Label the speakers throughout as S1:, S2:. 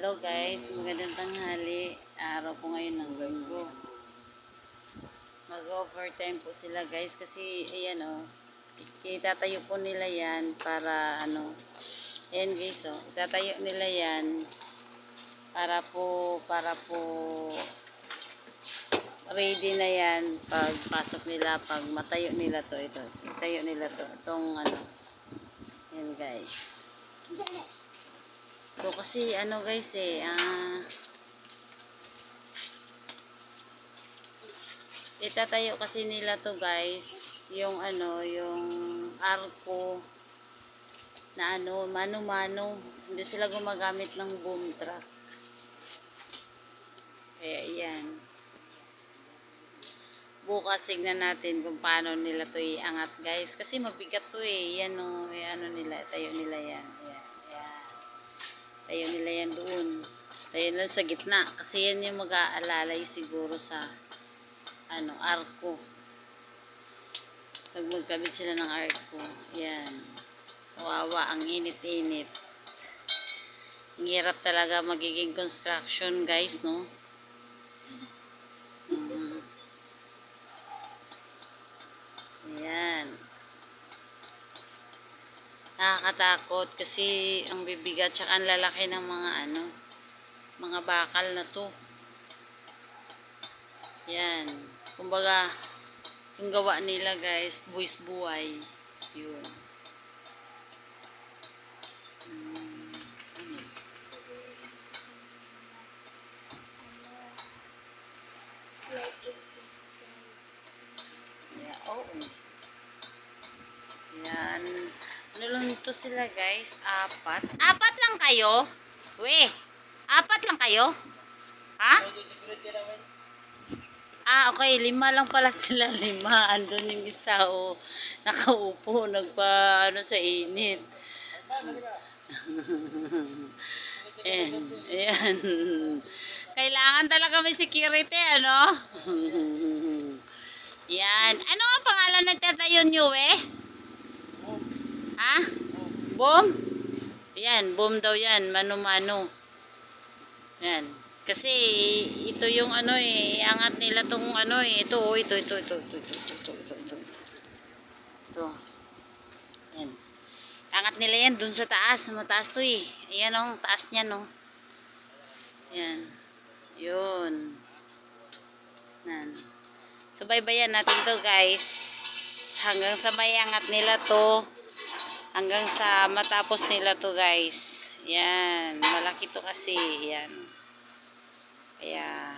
S1: Hello guys, magandang tanghali. Araw po ngayon ng Linggo. Mag-overtime po sila guys kasi ayan itatayo po nila yan para ayan guys itatayo nila yan para po ready na yan pag pasok nila, pag matayo nila to, itayo nila to, itong yan guys. So kasi guys itatayo kasi nila to guys, yung yung arko na mano-mano, hindi sila gumagamit ng boom truck. Kaya yan. Bukas tignan natin kung paano nila to iangat guys, kasi mabigat to yan nila, tayo nila yan. Ayan. Tayo nila yan doon. Tayo nila sa gitna. Kasi yan yung mag-aalalay siguro sa arko. Pag magkabit sila ng arko. Yan. Kawawa. Ang init-init. Ang hirap talaga magiging construction guys, no? Yan. Nakakatakot kasi ang bibigat tsaka ang lalaki ng mga bakal na to. Yan. Kumbaga, yung gawa nila guys, buwis buhay. Yun. Yeah, yan. Ano lang ito sila guys? Apat. Apat lang kayo? We, apat lang kayo? Ha? Okay. 5 lang pala sila. 5. Andun yung isa nakaupo. Sa init. Ayan. Kailangan talaga may security, Yan. Ano ang pangalan nagtatayo nyo, Ha? Boom? Yan, boom daw yan. Mano-mano. Yan. Kasi, ito yung iangat nila tong ito. Yan. Angat nila yan dun sa taas. Mataas to Ayan taas niya Yan. Yun. Yan. Subaybayan natin to guys. Hanggang sa may angat nila to. Hanggang sa matapos nila to guys. Yan. Malaki to kasi. Yan. Kaya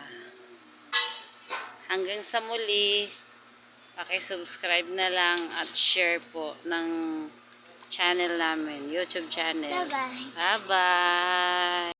S1: hanggang sa muli, paki-subscribe na lang at share po ng channel namin, YouTube channel. Bye-bye. Bye-bye.